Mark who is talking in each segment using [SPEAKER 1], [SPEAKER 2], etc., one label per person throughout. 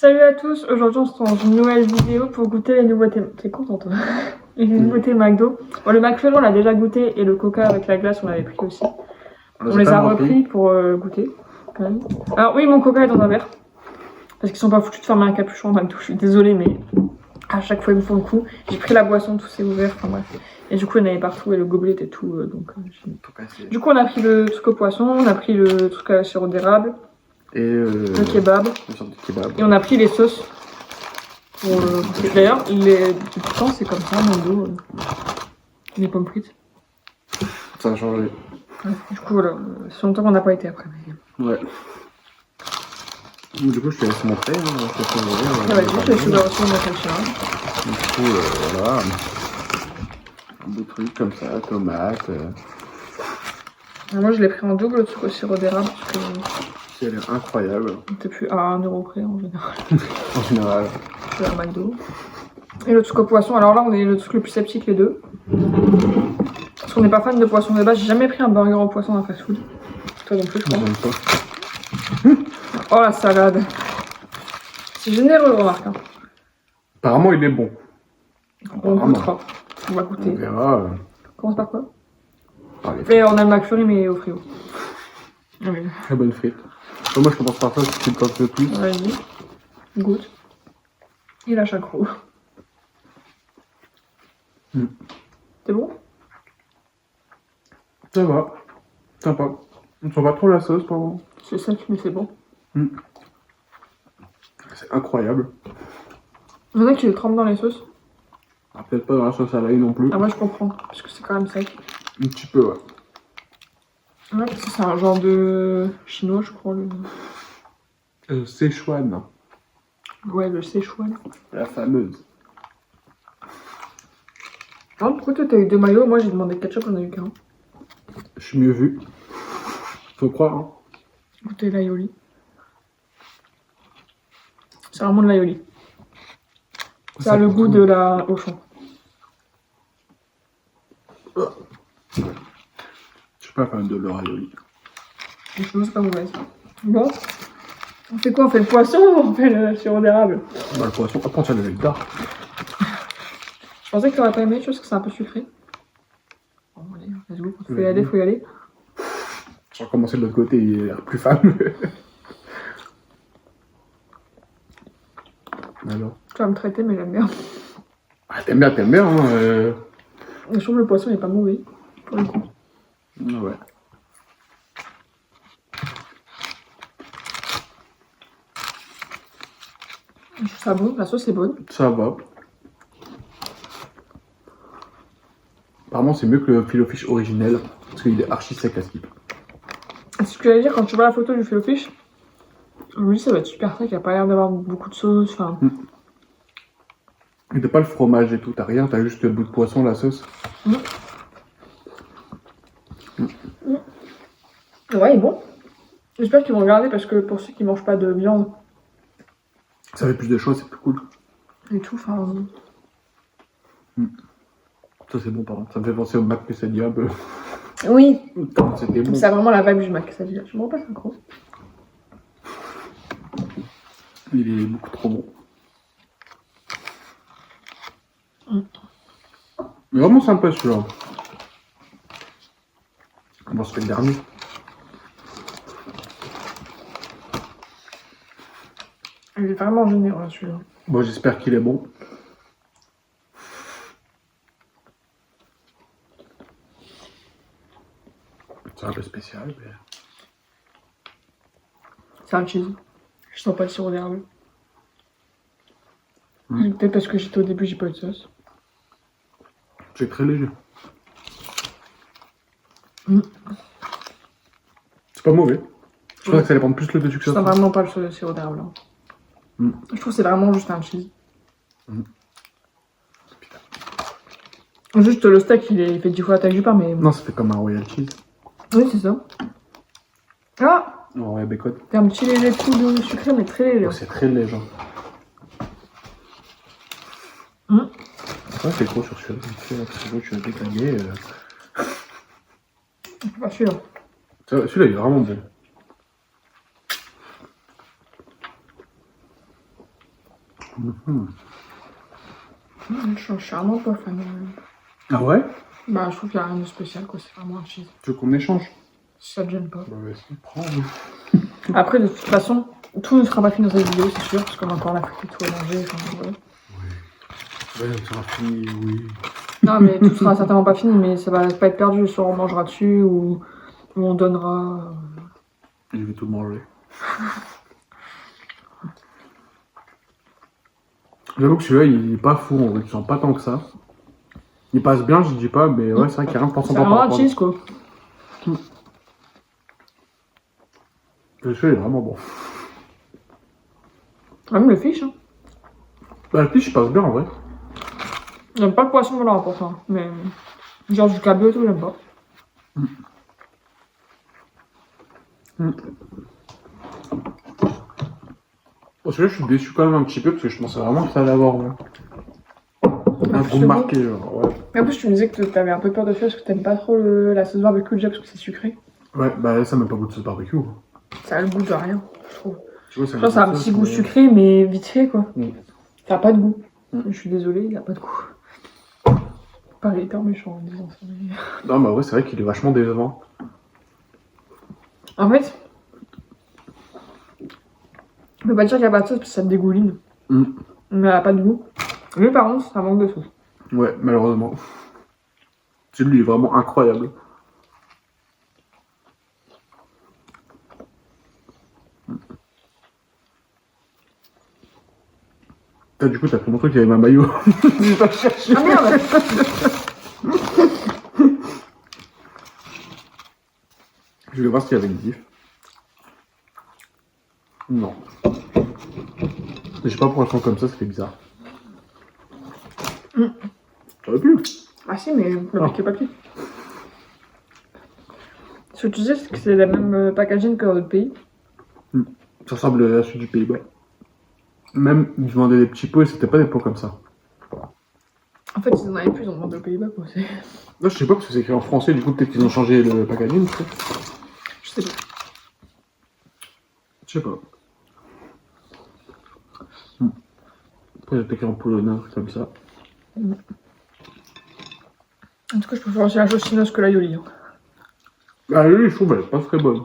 [SPEAKER 1] Salut à tous, aujourd'hui on se retrouve dans une nouvelle vidéo pour goûter les nouveautés. T'es content toi? Les nouveautés McDo. Bon, le McFlurry on l'a déjà goûté et le Coca avec la glace on l'avait pris aussi. On les a repris pour goûter quand même. Alors oui, mon Coca est dans un verre. Parce qu'ils sont pas foutus de fermer un capuchon en McDo, je suis désolée mais à chaque fois ils me font le coup. J'ai pris la boisson, tout s'est ouvert, enfin bref. Et du coup il y en avait partout et le gobelet était tout du coup on a pris le truc au poisson, on a pris le truc à sirop d'érable. Et le kebab. Et on a pris les sauces. D'ailleurs, depuis quand c'est comme ça, mon dos. Les pommes frites.
[SPEAKER 2] Ça a changé.
[SPEAKER 1] Ouais, du coup, voilà. C'est longtemps qu'on n'a pas été après. Mais...
[SPEAKER 2] Ouais. Du coup, je te laisse montrer.
[SPEAKER 1] Ah vas-y, je te laisse ouvrir aussi mon chien.
[SPEAKER 2] Du coup, voilà. Un beau truc comme ça, tomate.
[SPEAKER 1] Moi, je l'ai pris en double, le truc au sirop d'érable. Parce que...
[SPEAKER 2] Ça a l'air incroyable.
[SPEAKER 1] T'es plus à 1€ près en général.
[SPEAKER 2] En général.
[SPEAKER 1] C'est un McDo. Et le truc au poisson, alors là, on est le truc le plus sceptique les deux. Parce qu'on n'est pas fan de poisson de base. J'ai jamais pris un burger au poisson dans fast food. Toi non plus, je crois. Oh la salade. C'est généreux, remarque. Hein.
[SPEAKER 2] Apparemment, il est bon.
[SPEAKER 1] On goûtera. On va goûter.
[SPEAKER 2] On verra.
[SPEAKER 1] Commence par quoi?
[SPEAKER 2] Et
[SPEAKER 1] on a le McFlurry, mais au frigo. Oui.
[SPEAKER 2] Très bonne frite. Moi, je commence par ça, si tu le tentes le plus.
[SPEAKER 1] Vas-y. Goûte. Il a chaque roue. C'est bon?
[SPEAKER 2] Ça va. Sympa. On sent pas trop la sauce, par contre.
[SPEAKER 1] C'est ça qui me fait bon.
[SPEAKER 2] C'est incroyable.
[SPEAKER 1] Il y en a qui le trempent dans les sauces.
[SPEAKER 2] Ah, peut-être pas dans la sauce à l'ail non plus.
[SPEAKER 1] Ah, moi je comprends, parce que c'est quand même sec.
[SPEAKER 2] Un petit peu, ouais.
[SPEAKER 1] Ouais, parce que c'est un genre de chinois, je crois.
[SPEAKER 2] Szechuan.
[SPEAKER 1] Ouais, le Szechuan.
[SPEAKER 2] La fameuse.
[SPEAKER 1] Ah, pourquoi toi t'as eu 2 maillots? Moi j'ai demandé ketchup, j'en ai eu qu'un.
[SPEAKER 2] Je suis mieux vu. Faut croire, hein.
[SPEAKER 1] Goûtez l'aioli. C'est vraiment de l'aioli. Ça a le goût de la Auchan.
[SPEAKER 2] Je suis pas fan de leur aioli.
[SPEAKER 1] Je trouve que c'est pas mauvais. Bon. On fait quoi? On fait le poisson ou on fait le sirop d'érable?
[SPEAKER 2] Bah, le poisson, après ça le tard.
[SPEAKER 1] Je pensais que tu n'aurais pas aimé, je pense que c'est un peu sucré. Bon, allez, let's go. Faut y aller, faut y aller.
[SPEAKER 2] J'ai recommencé de l'autre côté, il a l'air plus fameux. Alors.
[SPEAKER 1] Tu vas me traiter, mais j'aime bien.
[SPEAKER 2] Ah, t'aimes bien, hein.
[SPEAKER 1] Je trouve que le poisson n'est pas mauvais, pour le coup.
[SPEAKER 2] Ouais.
[SPEAKER 1] Je trouve ça bon, la sauce est bonne.
[SPEAKER 2] Ça va. Apparemment, c'est mieux que le filet fish originel, parce qu'il est archi sec à skip.
[SPEAKER 1] C'est ce que j'allais dire, quand tu vois la photo du filet fish, je me dis ça va être super sec, il n'y a pas l'air d'avoir beaucoup de sauce. Enfin...
[SPEAKER 2] Et t'as pas le fromage et tout, t'as rien, t'as juste le bout de poisson, la sauce.
[SPEAKER 1] Ouais, il est bon. J'espère qu'ils vont regarder parce que pour ceux qui mangent pas de viande.
[SPEAKER 2] Ça fait plus de choix, c'est plus cool.
[SPEAKER 1] Et tout, enfin.
[SPEAKER 2] Ça c'est bon, pardon. Ça me fait penser au Mac Quesadilla un peu.
[SPEAKER 1] Oui.
[SPEAKER 2] C'était bon.
[SPEAKER 1] C'est vraiment la vibe du Mac Quesadilla. Je me rends pas ça gros.
[SPEAKER 2] Il est beaucoup trop bon. Mais vraiment sympa celui-là. Bon, c'était le dernier.
[SPEAKER 1] Il est vraiment généreux celui-là.
[SPEAKER 2] Bon, j'espère qu'il est bon. C'est un peu spécial, mais...
[SPEAKER 1] C'est un cheese. Je sens pas le sirop d'érable. Peut-être parce que j'étais au début, j'ai pas eu de sauce.
[SPEAKER 2] C'est très léger. C'est pas mauvais. Je crois que ça allait prendre plus le dessus que ça.
[SPEAKER 1] Je sens vraiment pas le sirop d'érable. Hein. Je trouve que c'est vraiment juste un cheese. Juste le steak, il fait 10 fois la taille du pain, mais...
[SPEAKER 2] Non, ça fait comme un royal cheese.
[SPEAKER 1] Oui, c'est ça. Ah!
[SPEAKER 2] Un royal bacon.
[SPEAKER 1] C'est un petit léger coup de sucré, mais très léger.
[SPEAKER 2] Oh, c'est très léger. Ouais, c'est trop sur celui-là. Je suis détaillé.
[SPEAKER 1] Pas celui-là.
[SPEAKER 2] Celui-là, il est vraiment bon.
[SPEAKER 1] Je suis vraiment pas fan.
[SPEAKER 2] Ah ouais?
[SPEAKER 1] Bah, je trouve qu'il n'y a rien de spécial, quoi. C'est vraiment un cheese.
[SPEAKER 2] Tu veux qu'on échange?
[SPEAKER 1] Si ça te gêne pas.
[SPEAKER 2] Bah vas-y, prends.
[SPEAKER 1] Après, de toute façon, tout ne sera pas fini dans cette vidéo, c'est sûr, parce qu'on a encore la frite et tout à manger. Enfin, voilà.
[SPEAKER 2] Ouais, ça sera fini, oui.
[SPEAKER 1] Non, mais tout sera certainement pas fini, mais ça va pas être perdu. Soit on mangera dessus ou on donnera.
[SPEAKER 2] Je vais tout manger. J'avoue que celui-là, il est pas fou, en vrai. Tu sens pas tant que ça. Il passe bien, je dis pas, mais ouais, c'est vrai qu'il y a rien de
[SPEAKER 1] C'est
[SPEAKER 2] par
[SPEAKER 1] vraiment
[SPEAKER 2] rapport
[SPEAKER 1] un
[SPEAKER 2] à
[SPEAKER 1] cheese, quoi.
[SPEAKER 2] le celui-là, il est vraiment bon.
[SPEAKER 1] Même le fish, hein.
[SPEAKER 2] Bah, le fish, il passe bien, en vrai.
[SPEAKER 1] J'aime pas le poisson, voilà, pour ça. Mais genre du cabillaud et tout, j'aime pas.
[SPEAKER 2] Bon, celui-là, je suis déçu quand même un petit peu, parce que je pensais vraiment que ça allait avoir un goût
[SPEAKER 1] c'est
[SPEAKER 2] marqué, genre, ouais.
[SPEAKER 1] En plus, tu me disais que t'avais un peu peur de ça parce que t'aimes pas trop la sauce barbecue déjà parce que c'est sucré.
[SPEAKER 2] Ouais, bah là, ça m'a pas goût de sauce barbecue.
[SPEAKER 1] Ça a le goût de rien, je trouve.
[SPEAKER 2] Tu vois,
[SPEAKER 1] Je pense que ça a un petit goût sucré, mais vite fait, quoi. Ça a pas de goût. Je suis désolée, il a pas de goût. Pas hyper méchant en disant ça. Mais...
[SPEAKER 2] Non, mais ouais, c'est vrai qu'il est vachement décevant.
[SPEAKER 1] En fait, je peux pas dire qu'il y a pas de sauce parce que ça te dégouline. Mais elle a pas de goût. Lui, par contre, ça manque de sauce.
[SPEAKER 2] Ouais, malheureusement. Celui-là, il est vraiment incroyable. Du coup, t'as pris mon truc, il y avait ma maillot. J'ai pas cherché.
[SPEAKER 1] Ah merde.
[SPEAKER 2] Je vais voir s'il y avait une diff. Non. Je sais pas pourquoi je sens comme ça fait bizarre. Ça aurait pu.
[SPEAKER 1] Ah si, mais le papier. Ce que tu disais, c'est que c'est la même packaging que dans d'autres pays.
[SPEAKER 2] Ça ressemble à celui du Pays-Bas. Même, ils vendaient des petits pots et c'était pas des pots comme ça.
[SPEAKER 1] En fait, ils en avaient plus, ils en vendent aux Pays-Bas, quoi.
[SPEAKER 2] Là, je sais pas parce que c'est écrit en français, du coup, peut-être qu'ils ont changé le packaging, tu sais.
[SPEAKER 1] Je sais pas.
[SPEAKER 2] Je sais pas. Après, c'est écrit en polonais, comme ça.
[SPEAKER 1] En tout cas, je préfère aussi la sauce chinoise que la yoli. Hein.
[SPEAKER 2] Ah oui, je trouve, elle est pas très bonne.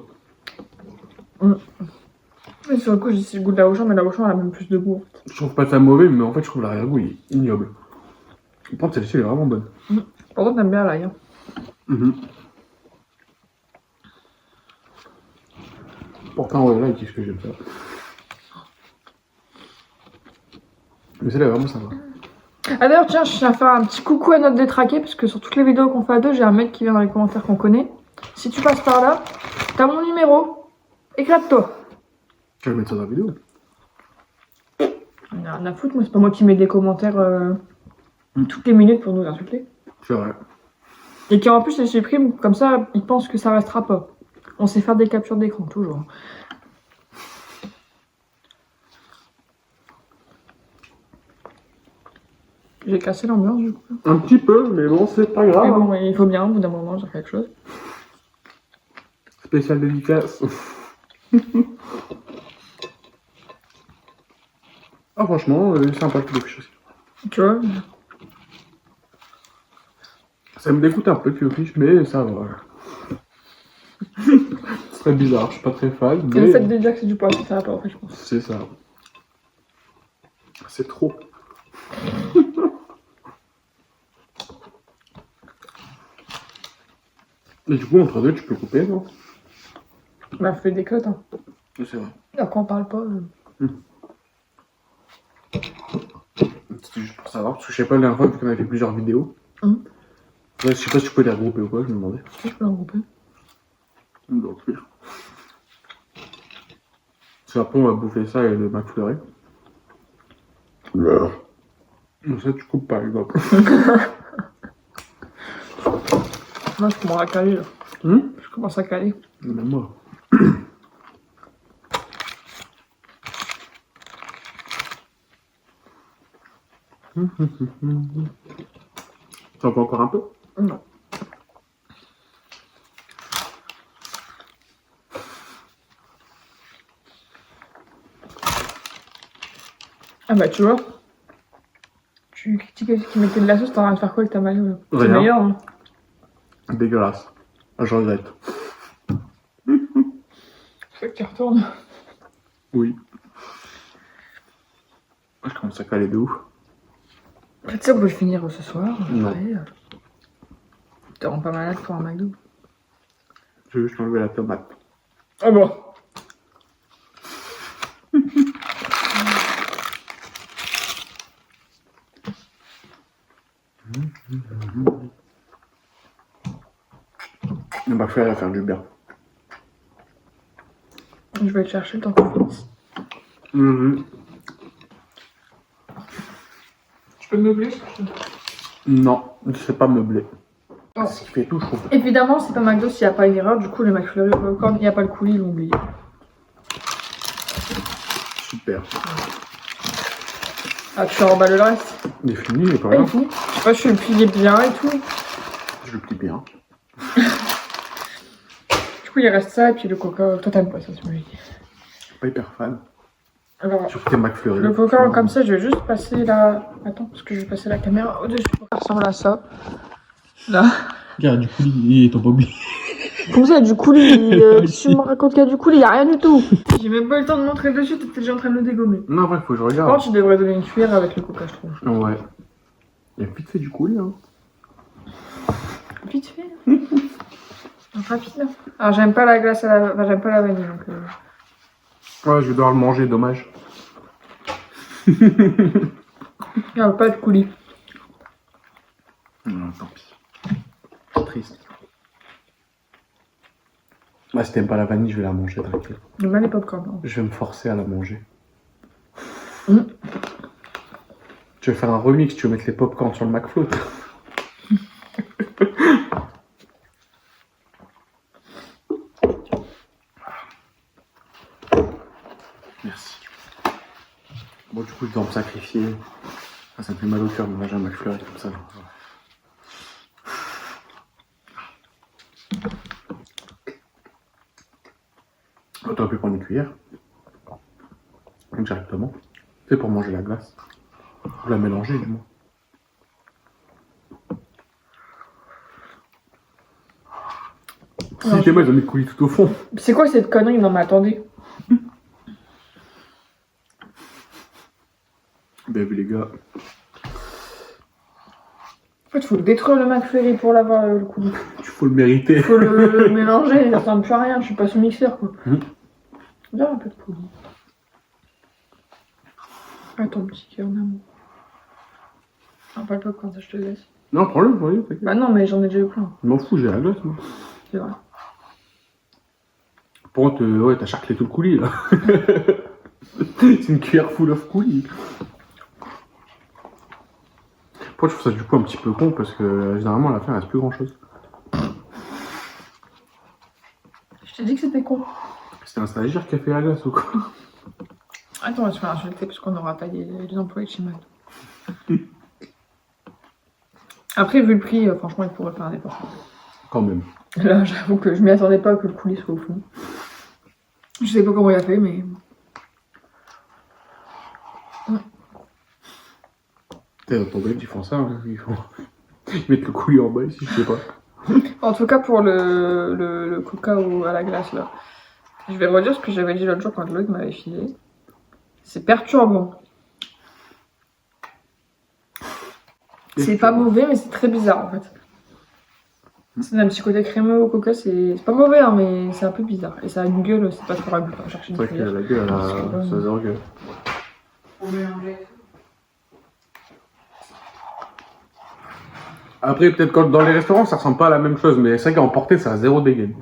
[SPEAKER 1] Mais sur le coup, j'ai dit le goût de la Auchan, mais la Auchan, elle a même plus de goût. En fait.
[SPEAKER 2] Je trouve pas ça mauvais, mais en fait, je trouve l'arrière-goût il est ignoble. Par contre, celle-ci, elle est vraiment bonne.
[SPEAKER 1] Pourtant, t'aimes bien l'ail. Hein.
[SPEAKER 2] Pourtant, ouais, là, qu'est-ce que j'aime ça. Mais celle-là est vraiment sympa.
[SPEAKER 1] Ah d'ailleurs, tiens, je tiens à faire un petit coucou à notre détraqué, parce que sur toutes les vidéos qu'on fait à deux, j'ai un mec qui vient dans les commentaires qu'on connaît. Si tu passes par là, t'as mon numéro. Éclate-toi.
[SPEAKER 2] Tu vas mettre ça dans la vidéo.
[SPEAKER 1] On a rien à foutre, moi, c'est pas moi qui mets des commentaires toutes les minutes pour nous insulter.
[SPEAKER 2] C'est vrai.
[SPEAKER 1] Et qui en plus les supprime, comme ça, ils pensent que ça restera pas. On sait faire des captures d'écran, toujours. J'ai cassé l'ambiance du coup.
[SPEAKER 2] Un petit peu, mais bon, c'est pas grave.
[SPEAKER 1] Mais bon, il faut bien, au bout d'un moment, dire quelque chose.
[SPEAKER 2] Spécial dédicace. Ah, franchement, sympa le fish aussi.
[SPEAKER 1] Tu vois.
[SPEAKER 2] Ça me dégoûte un peu le fish, mais ça va. C'est très bizarre, je suis pas très fan.
[SPEAKER 1] Et
[SPEAKER 2] Mais...
[SPEAKER 1] le fait de dire que c'est du poisson, ça va pas en fait, je pense.
[SPEAKER 2] C'est ça. C'est trop. Mais du coup, entre deux, tu peux couper, non?
[SPEAKER 1] Bah, fais des cotes, hein.
[SPEAKER 2] C'est vrai.
[SPEAKER 1] Alors qu'on parle pas.
[SPEAKER 2] C'était juste pour savoir, parce que je sais pas, la dernière fois, vu qu'on avait fait plusieurs vidéos. Ouais, je sais pas si tu peux les regrouper ou quoi, je me demandais.
[SPEAKER 1] Si je peux regrouper.
[SPEAKER 2] Donc, oui. Parce qu'après, on va bouffer ça et le McFlurry. Donc ça, tu coupes par exemple.
[SPEAKER 1] Moi, je commence à caler, là. Je commence à caler.
[SPEAKER 2] Même moi. Ça en fait encore un peu?
[SPEAKER 1] Non. Ah bah tu vois. Tu critiques ceux qui mettaient de la sauce, t'es en train de faire quoi avec ta mayo là? C'est
[SPEAKER 2] Rien.
[SPEAKER 1] meilleur, hein.
[SPEAKER 2] Dégueulasse. Je regrette.
[SPEAKER 1] Faut que tu retournes.
[SPEAKER 2] Oui. Je commence à caler de ouf.
[SPEAKER 1] En fait, ça, on peut le finir ce soir.
[SPEAKER 2] Non.
[SPEAKER 1] Après, tu te rends pas malade pour un McDo.
[SPEAKER 2] Je vais juste enlever la tomate.
[SPEAKER 1] Ah bon.
[SPEAKER 2] Le McFlurry va faire du bien.
[SPEAKER 1] Je vais te chercher le temps qu'on finisse. Tu peux me meubler?
[SPEAKER 2] Non, je sais pas meubler.
[SPEAKER 1] Oh.
[SPEAKER 2] C'est ce qui fait tout, je trouve.
[SPEAKER 1] Évidemment, c'est pas McDo s'il n'y a pas une erreur. Du coup, le McFlurry, quand il n'y a pas le coulis, ils l'ont oublié.
[SPEAKER 2] Super.
[SPEAKER 1] Ah, tu remballes le reste?
[SPEAKER 2] Il est fini, il est pas
[SPEAKER 1] Ah, il
[SPEAKER 2] là.
[SPEAKER 1] est fini. Je sais pas, je suis le plié bien et tout.
[SPEAKER 2] Je le plie bien.
[SPEAKER 1] Du coup, il reste ça et puis le coca. Toi, t'aimes pas ça, tu m'as dit.
[SPEAKER 2] Je suis pas hyper fan.
[SPEAKER 1] Alors,
[SPEAKER 2] Surtout tes McFlurry.
[SPEAKER 1] le coca, comme ça, je vais juste passer la. Attends, parce que je vais passer la caméra au-dessus. Ça ressemble à ça. Là.
[SPEAKER 2] Regarde, du coulis, il est pas oublié.
[SPEAKER 1] Comme ça, il y a du coulis. Si tu me racontes qu'il y a du coulis, il n'y a rien du tout. J'ai même pas eu le temps de montrer dessus, t'étais déjà en train de le dégommer.
[SPEAKER 2] Non, après, faut que je regarde.
[SPEAKER 1] Par contre, tu devrais donner une cuillère avec le coca, je trouve.
[SPEAKER 2] Ouais. Il y a vite fait du coulis, hein.
[SPEAKER 1] Vite fait. Rapide. Alors, j'aime pas la glace à la. Enfin, j'aime pas la vanille donc.
[SPEAKER 2] Ouais, je vais devoir le manger, dommage.
[SPEAKER 1] Il n'y a pas de coulis.
[SPEAKER 2] Non, tant pis. Triste. Bah, si t'aimes pas la vanille, je vais la manger, tranquille.
[SPEAKER 1] J'aime pas les popcorn. Hein.
[SPEAKER 2] Je vais me forcer à la manger.
[SPEAKER 1] Mm.
[SPEAKER 2] Tu veux faire un remix, tu veux mettre les popcorn sur le McFloat. Merci. Bon, du coup, je dois me sacrifier. Ah, ça me fait mal au cœur de manger un McFlurry comme ça. Oh, t'aurais pu prendre une cuillère. Directement. C'est pour manger la glace. Ou la mélanger, du moins. Si t'es moi, ils ont mis le coulis tout au fond.
[SPEAKER 1] C'est quoi cette connerie? Non, mais attendez.
[SPEAKER 2] Ben, les gars.
[SPEAKER 1] En fait, faut détruire le McFlurry pour l'avoir le coulis.
[SPEAKER 2] Il faut le mériter.
[SPEAKER 1] Faut le mélanger, ça ressemble plus à rien. Je suis pas sous mixeur quoi. Bien un peu de coulis. Attends, petit cœur d'amour. Non, pas le popcorn, ça je te laisse.
[SPEAKER 2] Non, prends-le, t'inquiète.
[SPEAKER 1] Bah non, mais j'en ai déjà eu plein.
[SPEAKER 2] Je m'en fous, j'ai la glace, moi.
[SPEAKER 1] C'est vrai.
[SPEAKER 2] Pour contre, ouais, t'as charclé tout le coulis, là. C'est une cuillère full of coulis. Pourquoi je trouve ça du coup un petit peu con parce que généralement à la fin il reste plus grand chose.
[SPEAKER 1] Je t'ai dit que c'était con.
[SPEAKER 2] C'était un stagiaire qui a fait la glace ou quoi?
[SPEAKER 1] Attends, on va se faire insulter parce qu'on aura taillé les employés de chez McDo. Après, vu le prix, franchement, il pourrait faire un effort.
[SPEAKER 2] Quand même.
[SPEAKER 1] Là, j'avoue que je m'y attendais pas que le coulis soit au fond. Je sais pas comment il a fait, mais.
[SPEAKER 2] T'es dans ton bled, ils font ça, hein. Ils mettent le coulis en bas ici, je sais pas.
[SPEAKER 1] En tout cas, pour le coca à la glace, là. Je vais redire ce que j'avais dit l'autre jour quand Lloyd m'avait filé. C'est perturbant. C'est pas mauvais, mais c'est très bizarre en fait. C'est un petit côté crémeux au coca, c'est pas mauvais, hein, mais c'est un peu bizarre. Et ça a une gueule, c'est pas trop ragoût à chercher
[SPEAKER 2] C'est
[SPEAKER 1] une
[SPEAKER 2] vrai qu'elle a
[SPEAKER 1] cuillère.
[SPEAKER 2] la gueule, elle a sa zéro gueule.
[SPEAKER 1] Pour mélanger.
[SPEAKER 2] Après, peut-être quand dans les restaurants ça ressemble pas à la même chose, mais c'est vrai qu'à emporter ça a zéro dégaine.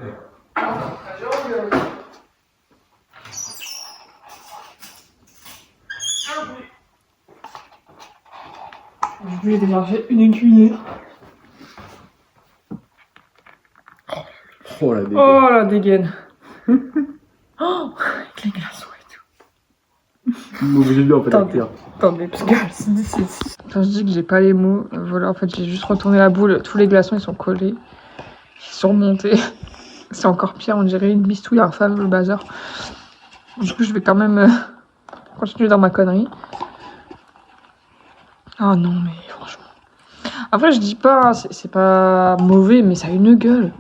[SPEAKER 1] Du coup, j'ai déchargé une cuillère.
[SPEAKER 2] Oh la dégaine.
[SPEAKER 1] Oh la dégaine. Oh, avec les glaçons et tout.
[SPEAKER 2] Obligé de en fait la
[SPEAKER 1] Attendez.
[SPEAKER 2] cuillère.
[SPEAKER 1] Attendez, parce que quand je dis que j'ai pas les mots, voilà, en fait j'ai juste retourné la boule, tous les glaçons ils sont collés, ils sont remontés. C'est encore pire, on dirait une bistouille infâme le bazar. Du coup je vais quand même continuer dans ma connerie. Ah non, mais franchement. Après, je dis pas, c'est pas mauvais, mais ça a une gueule.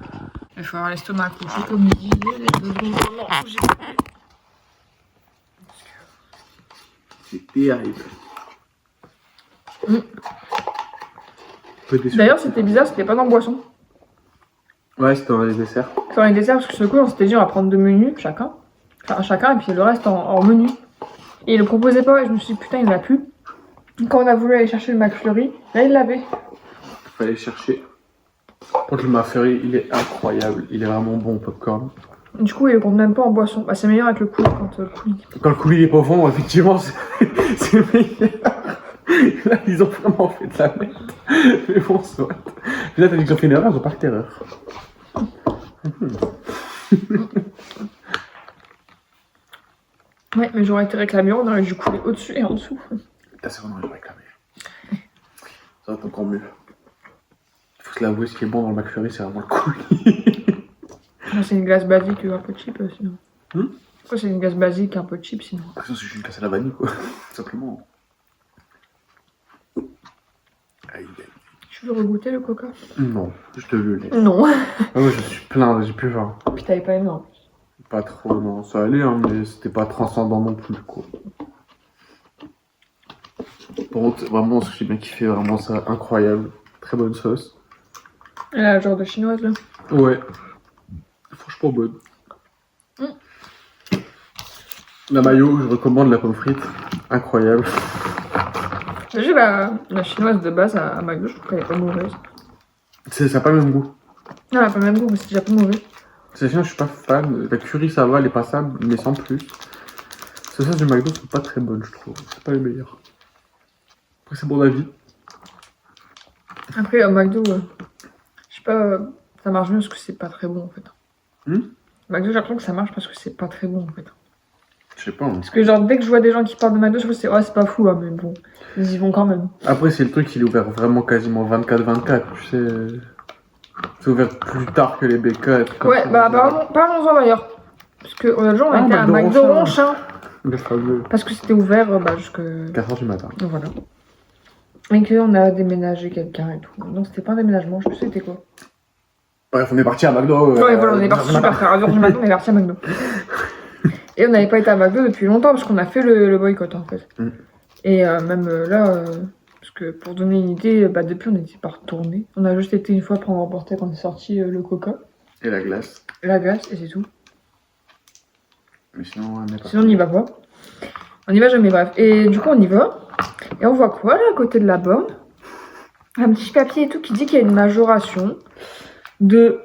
[SPEAKER 1] Il faut avoir l'estomac accroché, comme il disait.
[SPEAKER 2] C'est terrible.
[SPEAKER 1] D'ailleurs, c'était bizarre, c'était pas dans le boisson.
[SPEAKER 2] Ouais, c'était dans les desserts.
[SPEAKER 1] C'était dans les desserts, parce que ce coup, on s'était dit, on va prendre 2 menus chacun. Enfin, chacun, et puis le reste en menu. Et il le proposait pas, et je me suis dit, putain, il l'a plus. Quand on a voulu aller chercher le McFlurry, là, il l'avait.
[SPEAKER 2] Fallait chercher. Par contre, le McFlurry, il est incroyable. Il est vraiment bon au popcorn.
[SPEAKER 1] Du coup, il le compte même pas en boisson. Bah, c'est meilleur avec le coulis quand le coulis.
[SPEAKER 2] Quand le coulis est pas au fond, effectivement, c'est meilleur. Là, ils ont vraiment fait de la merde. Mais bon, soit. Puis là, t'as dit qu'ils ont fait une erreur, ils ont pas fait d'erreur.
[SPEAKER 1] Ouais, mais j'aurais été réclamé, on aurait dû couler au-dessus et en dessous.
[SPEAKER 2] T'as c'est vraiment réclamé. Ça va être encore mieux. Faut se l'avouer, ce qui est bon dans le McFlurry, c'est vraiment le coulis.
[SPEAKER 1] Non, c'est une glace basique un peu cheap sinon.
[SPEAKER 2] Pourquoi
[SPEAKER 1] c'est une glace basique un peu cheap sinon?
[SPEAKER 2] Parce que c'est juste une glace à la vanille, quoi. Tout simplement. Aïe, aïe.
[SPEAKER 1] Tu veux regoûter le coca?
[SPEAKER 2] Non, je te le laisse.
[SPEAKER 1] Non.
[SPEAKER 2] Ah ouais, je suis plein, j'ai plus faim.
[SPEAKER 1] Puis t'avais pas aimé en plus.
[SPEAKER 2] Pas trop, non. Ça allait, hein, mais c'était pas transcendant non plus, quoi. Par contre, vraiment, ce que j'ai bien kiffé, vraiment ça, incroyable. Très bonne sauce.
[SPEAKER 1] Et là, genre de chinoise là.
[SPEAKER 2] Ouais. Franchement bonne. La mayo, je recommande la pomme frite. Incroyable.
[SPEAKER 1] J'ai vu la chinoise de base à McDo, je trouve qu'elle est pas mauvaise.
[SPEAKER 2] Ça n'a pas le même goût.
[SPEAKER 1] Non, elle a pas le même goût, mais c'est déjà pas mauvais.
[SPEAKER 2] C'est chiant, je suis pas fan. La curry, ça va, elle est passable, mais sans plus. Les sauces du McDo sont pas très bonnes, je trouve. C'est pas les meilleures. Après, c'est bon avis.
[SPEAKER 1] Après, au McDo, je sais pas, ça marche mieux parce que c'est pas très bon en fait. McDo, j'ai l'impression que ça marche parce que c'est pas très bon en fait.
[SPEAKER 2] Je sais pas. Hein.
[SPEAKER 1] Parce que genre, dès que je vois des gens qui parlent de McDo, je me dis, ouais, c'est pas fou, hein, mais bon, ils y vont quand même.
[SPEAKER 2] Après, c'est le truc, il est ouvert vraiment quasiment 24-24, tu sais. C'est ouvert plus tard que les BK.
[SPEAKER 1] Ouais, bah parlons-en d'ailleurs. Parce que l'autre jour, on était à McDo Ronchin.
[SPEAKER 2] Le fameux.
[SPEAKER 1] Parce que c'était ouvert jusqu'à
[SPEAKER 2] 4h du matin.
[SPEAKER 1] Voilà. Et qu'on a déménagé quelqu'un et tout. Donc c'était pas un déménagement, je sais plus c'était quoi.
[SPEAKER 2] Bref, on est parti à McDo.
[SPEAKER 1] Ouais, voilà, on est parti super tard. À 2h du matin, on est parti à McDo. Et on n'avait pas été à McDo depuis longtemps parce qu'on a fait le boycott en fait. Et même là, parce que pour donner une idée, depuis on n'était pas retourné. On a juste été une fois prendre emporter quand on est sorti le coca.
[SPEAKER 2] Et la glace.
[SPEAKER 1] Et la glace, et c'est tout.
[SPEAKER 2] Mais sinon, on n'est pas.
[SPEAKER 1] Sinon, on n'y va pas. On n'y va jamais, bref. Et du coup, on y va. Et on voit quoi là à côté de la borne? Un petit papier et tout qui dit qu'il y a une majoration de.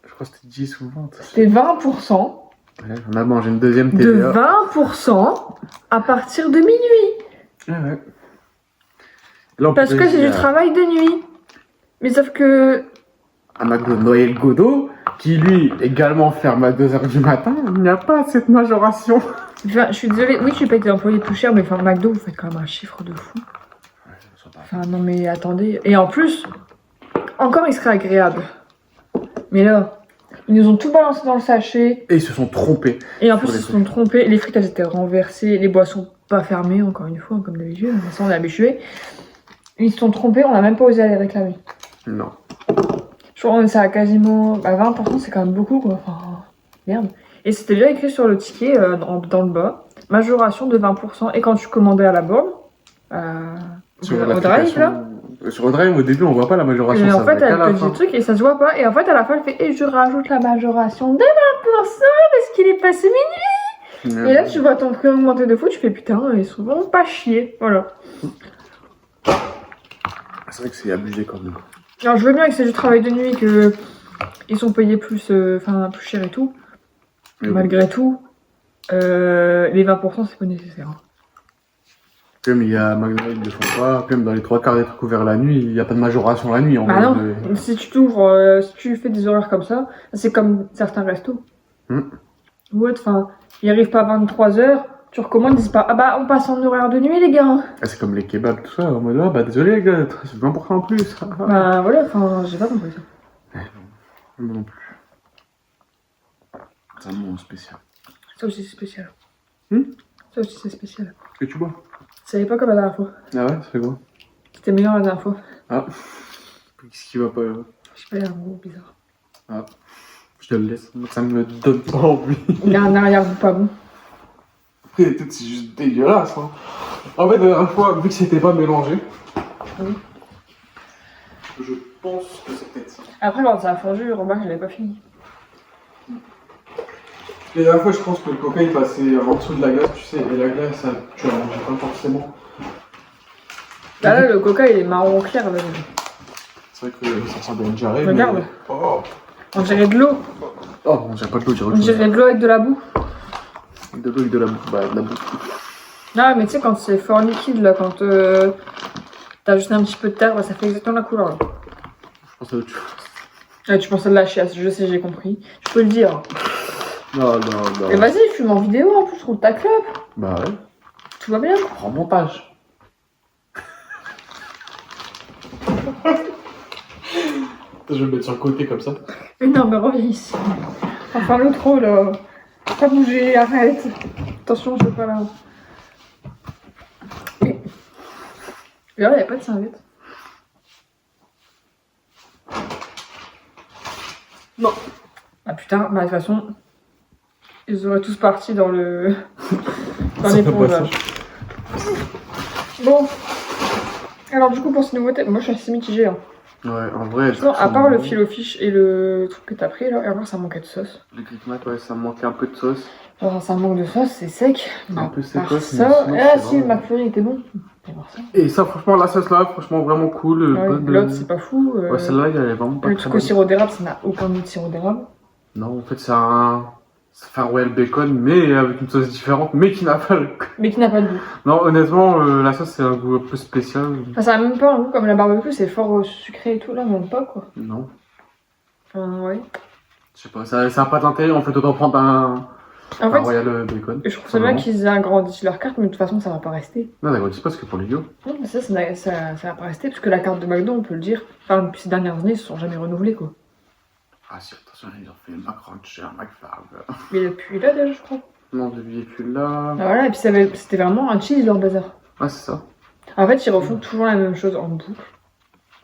[SPEAKER 2] Je crois que c'était 10 ou 20.
[SPEAKER 1] C'était 20%.
[SPEAKER 2] Ouais, on a mangé une deuxième TVA.
[SPEAKER 1] De 20% à partir de minuit.
[SPEAKER 2] Ouais. Là,
[SPEAKER 1] Parce que c'est du travail de nuit. Mais sauf que.
[SPEAKER 2] À McDo Noël Godot, qui lui également ferme à 2h du matin, il n'y a pas cette majoration.
[SPEAKER 1] Enfin, je suis désolée, oui, tu payes tes employés plus cher, mais enfin, McDo, vous faites quand même un chiffre de fou. Enfin, non, mais attendez. Et en plus, encore, il serait agréable. Mais là, ils nous ont tout balancé dans le sachet.
[SPEAKER 2] Et ils se sont trompés.
[SPEAKER 1] Et en plus, ils se sont trompés. Les frites, elles étaient renversées. Les boissons pas fermées, encore une fois, comme d'habitude. Ça, on est habitué. Ils se sont trompés, on n'a même pas osé aller réclamer.
[SPEAKER 2] Non.
[SPEAKER 1] Je crois que ça a quasiment. 20%, c'est quand même beaucoup, quoi. Enfin, merde. Et c'était déjà écrit sur le ticket, dans le bas, majoration de 20%. Et quand tu commandais à la borne, au drive, là.
[SPEAKER 2] Sur le drive, au début, on voit pas la majoration.
[SPEAKER 1] Et en fait, elle te dit le truc et ça se voit pas. Et en fait, à la fin, elle fait et je rajoute la majoration de 20% parce qu'il est passé minuit. Et là, tu vois ton prix augmenter de fou, tu fais putain, ils sont vraiment pas chiés. Voilà.
[SPEAKER 2] C'est vrai que c'est abusé quand même.
[SPEAKER 1] Alors, je veux bien que c'est du travail de nuit, que ils sont payés plus cher et tout. Mais malgré tout, les 20%, c'est pas nécessaire.
[SPEAKER 2] Comme il y a McDonald's, ils le font pas. Comme dans les 3 quarts des trucs ouverts la nuit, il n'y a pas de majoration la nuit.
[SPEAKER 1] Bah non, si tu t'ouvres, si tu fais des horaires comme ça, c'est comme certains restos. Ouais, enfin, ils arrivent pas à 23h, tu recommandes, ils disent pas, ah bah on passe en horaire de nuit les gars.
[SPEAKER 2] Ah, c'est comme les kebabs, tout ça, en mode, ah bah désolé les gars, c'est 20% en plus.
[SPEAKER 1] Bah voilà, enfin, j'ai pas compris ça.
[SPEAKER 2] Moi non plus. C'est un moment spécial.
[SPEAKER 1] Ça aussi c'est spécial. Ça aussi c'est spécial.
[SPEAKER 2] Que tu bois?
[SPEAKER 1] Ça n'est pas comme la dernière fois.
[SPEAKER 2] Ah ouais, ça fait quoi?
[SPEAKER 1] C'était meilleur la dernière fois.
[SPEAKER 2] Ah. Qu'est-ce qui va pas?
[SPEAKER 1] Je sais pas, il y a un goût bizarre.
[SPEAKER 2] Ah. Je te le laisse. Ça me donne pas envie.
[SPEAKER 1] Il y a un arrière-goût pas bon.
[SPEAKER 2] Après, peut-être c'est juste dégueulasse. Hein. En fait, la dernière fois, vu que c'était pas mélangé, je pense que c'est peut-être ça.
[SPEAKER 1] Après, quand ça a fondu, remarque, je l'avais pas fini.
[SPEAKER 2] Et la dernière fois, je pense que le coca il passait en dessous de la glace, tu sais, et la glace, ça, tu la mangeais pas forcément.
[SPEAKER 1] Là, le coca, il est marron clair. Là.
[SPEAKER 2] C'est vrai que ça ressemble à une jarret.
[SPEAKER 1] Regarde.
[SPEAKER 2] Mais... Oh.
[SPEAKER 1] On dirait de l'eau.
[SPEAKER 2] Oh, on dirait pas de l'eau,
[SPEAKER 1] On dirait de l'eau avec de la boue.
[SPEAKER 2] De l'eau avec de la boue. Bah, de la boue.
[SPEAKER 1] Ah, mais tu sais, quand c'est fort liquide, là, quand t'as juste un petit peu de terre, bah, ça fait exactement la couleur. Là.
[SPEAKER 2] Je pense à autre chose.
[SPEAKER 1] Ah, tu pensais de la chiasse, je sais, j'ai compris. Je peux le dire.
[SPEAKER 2] Non, non, non.
[SPEAKER 1] Mais vas-y, fume en vidéo en plus, roule ta clope.
[SPEAKER 2] Bah ouais.
[SPEAKER 1] Tout va bien.
[SPEAKER 2] Prends montage. Je vais le mettre sur le côté comme ça.
[SPEAKER 1] Mais non, mais reviens ici. Enfin, le trop, là. Pas bouger, arrête. Attention, je veux pas là. Et là, il n'y a pas de serviette. Non. Ah putain, bah de toute façon, ils auraient tous parti dans le... dans l'épongeage. Bon. Alors du coup, pour ces nouveautés, moi je suis assez mitigée. Hein.
[SPEAKER 2] Ouais, en vrai...
[SPEAKER 1] Non, à part le fil au fiche et le truc que t'as pris là, et encore ça manquait de sauce.
[SPEAKER 2] Le Greek Mac, ouais, ça manquait un peu de sauce.
[SPEAKER 1] Genre ça manque de sauce, c'est sec.
[SPEAKER 2] Un peu
[SPEAKER 1] sec.
[SPEAKER 2] ça.
[SPEAKER 1] Ah si, le McFlurry était bon.
[SPEAKER 2] Et ça, franchement, la sauce là, franchement, vraiment cool.
[SPEAKER 1] Ouais, l'autre, c'est pas fou.
[SPEAKER 2] Ouais, celle-là, elle est vraiment pas
[SPEAKER 1] le
[SPEAKER 2] très
[SPEAKER 1] truc au sirop d'érable, ça n'a aucun goût de sirop d'érable.
[SPEAKER 2] Non, en fait, c'est un... Ça fait un Royal Bacon, mais avec une sauce différente, mais qui n'a pas le...
[SPEAKER 1] Mais qui n'a pas de goût.
[SPEAKER 2] Non, honnêtement, la sauce, c'est un goût un peu spécial.
[SPEAKER 1] Enfin, ça a même pas un goût comme la barbecue, c'est fort sucré et tout, là, même pas, quoi.
[SPEAKER 2] Non.
[SPEAKER 1] Enfin, ouais.
[SPEAKER 2] Je sais pas, ça a pas d'intérêt, en fait, autant prendre un
[SPEAKER 1] En fait,
[SPEAKER 2] Royal Bacon.
[SPEAKER 1] je trouve ça bien qu'ils agrandissent leur carte, mais de toute façon, ça va pas rester.
[SPEAKER 2] Non, n'agrandissent pas, parce que pour les Lego.
[SPEAKER 1] Non, mais ça va pas rester, parce que la carte de McDo, on peut le dire, enfin, depuis ces dernières années, ils se sont jamais renouvelés, quoi.
[SPEAKER 2] Ah si, attention, ils ont fait un McCrunch, un McFarb.
[SPEAKER 1] Mais depuis là, déjà, je crois.
[SPEAKER 2] Non, depuis plus là...
[SPEAKER 1] Ah, voilà, et puis c'était vraiment un cheese, leur bazar.
[SPEAKER 2] Ah, c'est ça.
[SPEAKER 1] En fait, ils refont toujours la même chose en boucle.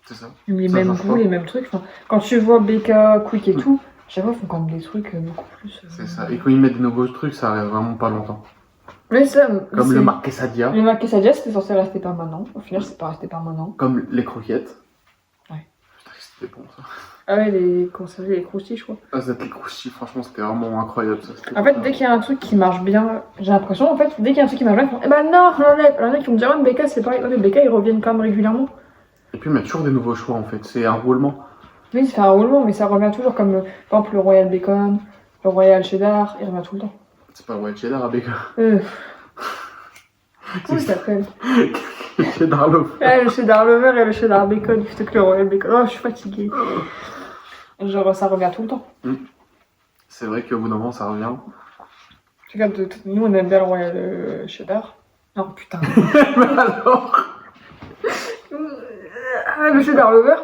[SPEAKER 2] C'est ça.
[SPEAKER 1] Les
[SPEAKER 2] Ça
[SPEAKER 1] mêmes
[SPEAKER 2] change
[SPEAKER 1] goûts,
[SPEAKER 2] pas.
[SPEAKER 1] les mêmes trucs. Enfin, quand tu vois BK, Quick et tout, chaque fois, ils font quand même des trucs beaucoup plus...
[SPEAKER 2] C'est ça. Et quand ils mettent de nouveaux trucs, ça reste vraiment pas longtemps.
[SPEAKER 1] Mais ça,
[SPEAKER 2] Comme le Mac Quesadilla.
[SPEAKER 1] Le Mac Quesadilla, c'était censé rester permanent. Au final, c'est pas resté permanent.
[SPEAKER 2] Comme les croquettes.
[SPEAKER 1] Ouais.
[SPEAKER 2] Putain, c'était bon ça.
[SPEAKER 1] Ah ouais, les conservés, les croustilles, je crois.
[SPEAKER 2] Ah, cette les croustilles, franchement, c'était vraiment incroyable ça.
[SPEAKER 1] En fait, dès qu'il y a un truc qui marche bien, j'ai l'impression, en fait, dès qu'il y a un truc qui marche bien, ils font, eh ben non, on l'enlève. Alors, il y en a qui vont me dire, ouais, mais BK, c'est pareil. Ouais, mais BK, ils reviennent quand même régulièrement.
[SPEAKER 2] Et puis, il y a toujours des nouveaux choix en fait. C'est un roulement.
[SPEAKER 1] Oui, ça fait un roulement, mais ça revient toujours comme, par exemple, le Royal Bacon, le Royal Cheddar, il revient tout le temps.
[SPEAKER 2] C'est pas le White Cheddar à Bacon.
[SPEAKER 1] Comment il s'appelle?
[SPEAKER 2] Le Cheddar Loaf.
[SPEAKER 1] Ouais, le Cheddar Lover et le Cheddar Bacon, plutôt que le Royal Bacon. Oh, je suis fatiguée. Genre, ça revient tout le temps.
[SPEAKER 2] C'est vrai qu'au bout d'un moment, ça revient.
[SPEAKER 1] Regarde, nous, on aime bien le Royal Cheddar. Non, putain.
[SPEAKER 2] Mais alors
[SPEAKER 1] Ah, le Cheddar Lover,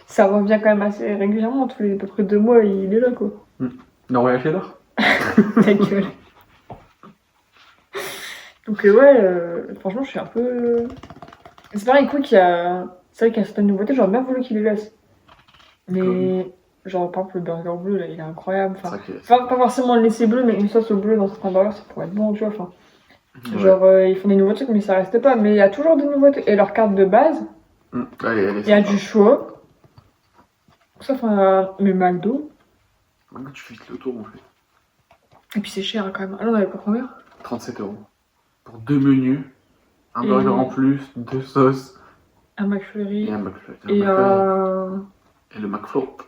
[SPEAKER 1] ça revient quand même assez régulièrement. Tous les à peu près 2 mois, il est là, quoi.
[SPEAKER 2] Le Royal Cheddar.
[SPEAKER 1] Ta gueule. Donc ouais, franchement, je suis un peu... C'est pareil, Quick, c'est vrai qu'il y a certaines nouveautés, j'aurais bien voulu qu'il les laisse. Mais, genre, par exemple, le burger bleu, là, il est incroyable. Enfin, pas forcément le laisser bleu, mais une sauce au bleu dans certains burgers, ça pourrait être bon, tu vois. Enfin,
[SPEAKER 2] ouais.
[SPEAKER 1] Genre, ils font des nouveaux trucs, mais ça reste pas. Mais il y a toujours des nouveautés. Et leur carte de base, il y a du choix. Sauf le McDo.
[SPEAKER 2] Maintenant, tu fais vite le tour, en fait.
[SPEAKER 1] Et puis c'est cher, hein, quand même. Alors, on avait pas combien?
[SPEAKER 2] 37 €. Pour 2 menus, un burger en plus, 2 sauces.
[SPEAKER 1] Un McFlurry.
[SPEAKER 2] Et un McFlurry.
[SPEAKER 1] Et
[SPEAKER 2] Et le McFlop.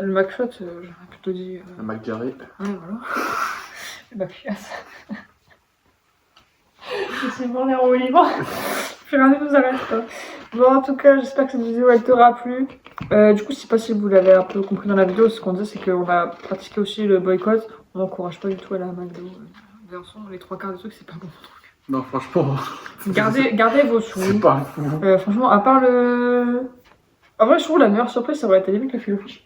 [SPEAKER 1] le McFlot, j'aurais plutôt dit.
[SPEAKER 2] Le McJarry.
[SPEAKER 1] Ouais, voilà. Le McFias. C'est bon, les roues libres. Plus rien ne nous arrête. Bon, en tout cas, j'espère que cette vidéo elle t'aura plu. Du coup, je sais pas si vous l'avez un peu compris dans la vidéo, ce qu'on disait, c'est qu'on va pratiquer aussi le boycott. On n'encourage pas du tout à la McDo. De toute façon, les 3 quarts des trucs, c'est pas bon.
[SPEAKER 2] Non, franchement.
[SPEAKER 1] Gardez vos sous.
[SPEAKER 2] C'est pas fou.
[SPEAKER 1] Franchement, à part le. En vrai, je trouve la meilleure surprise, ça aurait été limite le fil au fish.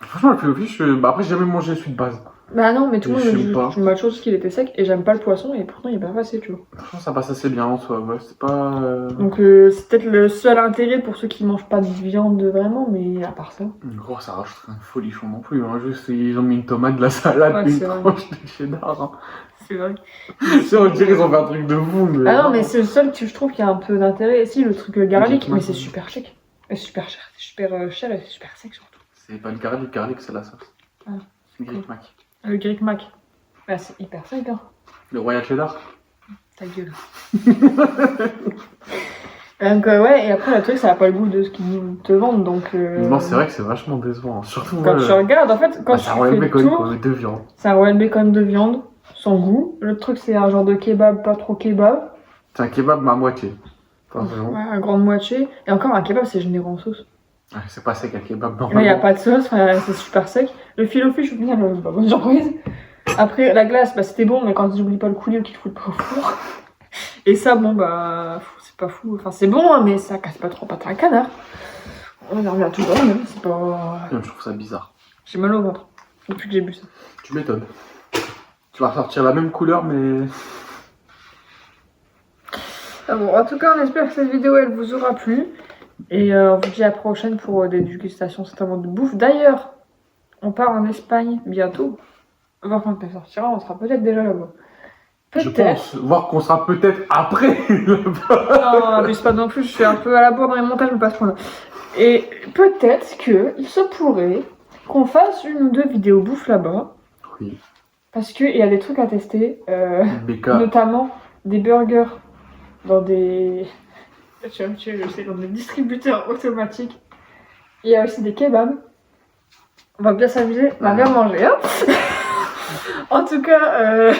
[SPEAKER 2] Franchement, le filet au fish, après, j'ai jamais mangé celui de base.
[SPEAKER 1] Bah non, mais tout le monde me
[SPEAKER 2] J'aime
[SPEAKER 1] dit
[SPEAKER 2] pas.
[SPEAKER 1] je me chose qu'il était sec et j'aime pas le poisson et pourtant il est pas passé, tu vois.
[SPEAKER 2] Franchement, ça passe assez bien en soi, ouais. C'est pas.
[SPEAKER 1] Donc c'est peut-être le seul intérêt pour ceux qui mangent pas de viande vraiment, mais à part ça.
[SPEAKER 2] Gros, ça rajoute un folichon non plus. Hein. Juste, ils ont mis une tomate, de la salade,
[SPEAKER 1] Ouais,
[SPEAKER 2] puis une
[SPEAKER 1] c'est vrai.
[SPEAKER 2] tranche de cheddar. Hein.
[SPEAKER 1] C'est vrai.
[SPEAKER 2] C'est on dirait qu'ils ont fait un truc de fou, mais.
[SPEAKER 1] Ah non, mais c'est le seul que je trouve qui a un peu d'intérêt. Si, le truc garlic,
[SPEAKER 2] Exactement.
[SPEAKER 1] mais c'est super chic. Et super cher. C'est super cher et c'est super sec surtout.
[SPEAKER 2] C'est pas le garlic, c'est la sauce.
[SPEAKER 1] Ah.
[SPEAKER 2] Greek Mac.
[SPEAKER 1] Le Greek Mac. Bah, c'est hyper sec, hein.
[SPEAKER 2] Le Royal Cheddar.
[SPEAKER 1] Ta gueule. Donc, ouais, et après, le truc, ça a pas le goût de ce qu'ils te vendent, donc.
[SPEAKER 2] Non, c'est vrai que c'est vachement décevant. Surtout
[SPEAKER 1] Quand tu regardes, en fait, quand
[SPEAKER 2] bah,
[SPEAKER 1] tu
[SPEAKER 2] c'est un Royal
[SPEAKER 1] fais le
[SPEAKER 2] Bacon,
[SPEAKER 1] tour,
[SPEAKER 2] quoi, avec 2 viandes.
[SPEAKER 1] c'est un Royal Bacon de viande, sans goût. Le truc, c'est un genre de kebab, pas trop kebab.
[SPEAKER 2] C'est un kebab, mais à moitié. Pas vraiment.
[SPEAKER 1] Ouais, à grande moitié. Et encore, un kebab, c'est généreux en sauce.
[SPEAKER 2] Ouais, c'est pas sec un kebab,
[SPEAKER 1] Là, il n'y a
[SPEAKER 2] normalement.
[SPEAKER 1] pas de sauce, enfin, c'est super sec. Le filet au fish, au final, bah, bonne surprise. Après, la glace, bah, c'était bon, mais quand ils oublient pas le coulis ou qu'ils te foutent pas au four. Et ça, bon, bah, c'est pas fou. Enfin, c'est bon, hein, mais ça casse pas trop pâte à un canard. On en revient toujours, mais c'est pas.
[SPEAKER 2] Je trouve ça bizarre.
[SPEAKER 1] J'ai mal au ventre depuis que j'ai bu ça.
[SPEAKER 2] Tu m'étonnes. Tu vas ressortir la même couleur, mais.
[SPEAKER 1] Ah bon, en tout cas, on espère que cette vidéo, elle vous aura plu. Et on vous dit à la prochaine pour des dégustations certainement de bouffe. D'ailleurs, on part en Espagne bientôt. Voir quand elle sortira, on sera peut-être déjà là-bas.
[SPEAKER 2] Je
[SPEAKER 1] Peut-être.
[SPEAKER 2] pense voir qu'on sera peut-être après là-bas.
[SPEAKER 1] Non, abuse pas non plus, je suis un peu à la bourre dans les montages, je me passe pour là. Et peut-être que il se pourrait qu'on fasse une ou deux vidéos bouffe là-bas.
[SPEAKER 2] Oui.
[SPEAKER 1] Parce qu'il y a des trucs à tester.
[SPEAKER 2] BK.
[SPEAKER 1] Notamment des burgers dans des. Tu vas me tuer, je sais, dans des distributeurs automatiques. Il y a aussi des kebabs. On va bien s'amuser, on va bien manger. Hein. En tout cas,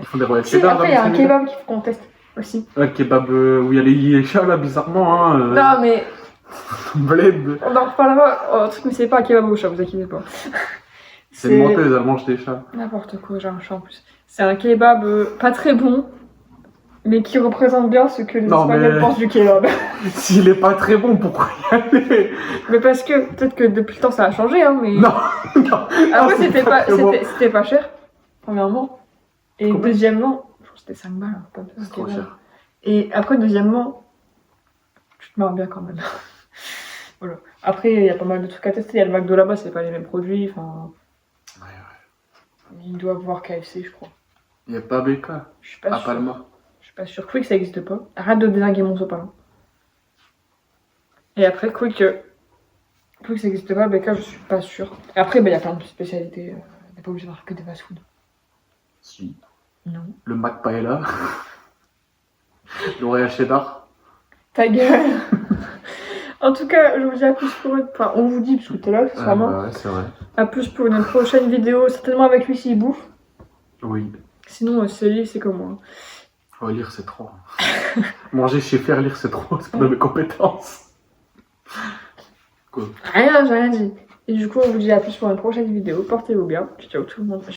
[SPEAKER 2] Ils font des Royal
[SPEAKER 1] si,
[SPEAKER 2] Cheddar.
[SPEAKER 1] après il y a un kebab qu'il faut qu'on teste aussi.
[SPEAKER 2] Un kebab où il y a les yéchas là, bizarrement. Hein,
[SPEAKER 1] Non, mais
[SPEAKER 2] bled.
[SPEAKER 1] on en reparlera. Oh, truc, mais c'est pas un kebab au chat, vous inquiétez pas.
[SPEAKER 2] C'est une menteuse, elle mange des chats.
[SPEAKER 1] N'importe quoi, j'ai un chat en plus. C'est un kebab pas très bon, mais qui représente bien ce que les
[SPEAKER 2] Non,
[SPEAKER 1] Espagnols
[SPEAKER 2] mais-
[SPEAKER 1] pensent du kebab.
[SPEAKER 2] S'il est pas très bon, pourquoi y aller?
[SPEAKER 1] Mais parce que peut-être que depuis le temps ça a changé, hein, mais.
[SPEAKER 2] Non, non.
[SPEAKER 1] Après,
[SPEAKER 2] c'est
[SPEAKER 1] c'était pas,
[SPEAKER 2] très bon.
[SPEAKER 1] c'était pas cher, premièrement. Et
[SPEAKER 2] Combien
[SPEAKER 1] deuxièmement, je crois que c'était 5 balles. Hein, pas
[SPEAKER 2] C'est trop cher.
[SPEAKER 1] Et après, deuxièmement, tu te marres bien quand même. Voilà. Après, il y a pas mal de trucs à tester. Il y a le McDo là-bas, c'est pas les mêmes produits. Enfin,
[SPEAKER 2] Ouais, ouais.
[SPEAKER 1] ils doivent voir KFC, je crois.
[SPEAKER 2] Il y a pas BK
[SPEAKER 1] Je suis pas
[SPEAKER 2] à
[SPEAKER 1] sûre.
[SPEAKER 2] Palma.
[SPEAKER 1] Je suis pas sûre. Quick, ça existe pas. Arrête de désinguer mon sopalin. Et après, Quick, ça existe pas. BK, je suis pas sûre. Et après, il y a plein de spécialités. On n'est pas obligé d'avoir que des fast-food.
[SPEAKER 2] Si.
[SPEAKER 1] Non.
[SPEAKER 2] Le Mac Paella. Le Royal Cheddar.
[SPEAKER 1] Ta gueule. En tout cas, je vous dis à plus pour une... Enfin, on vous dit, parce que t'es là,
[SPEAKER 2] Ah,
[SPEAKER 1] sûrement.
[SPEAKER 2] bah ouais, c'est vrai.
[SPEAKER 1] À plus pour une prochaine vidéo, certainement avec lui s'il bouffe.
[SPEAKER 2] Oui.
[SPEAKER 1] Sinon, c'est comme moi.
[SPEAKER 2] Oh, lire, c'est trop. Manger chez faire, lire, c'est trop. C'est pas de mes compétences. Quoi?
[SPEAKER 1] Rien, j'ai rien dit. Et du coup, on vous dit à plus pour une prochaine vidéo. Portez-vous bien. Ciao tout le monde.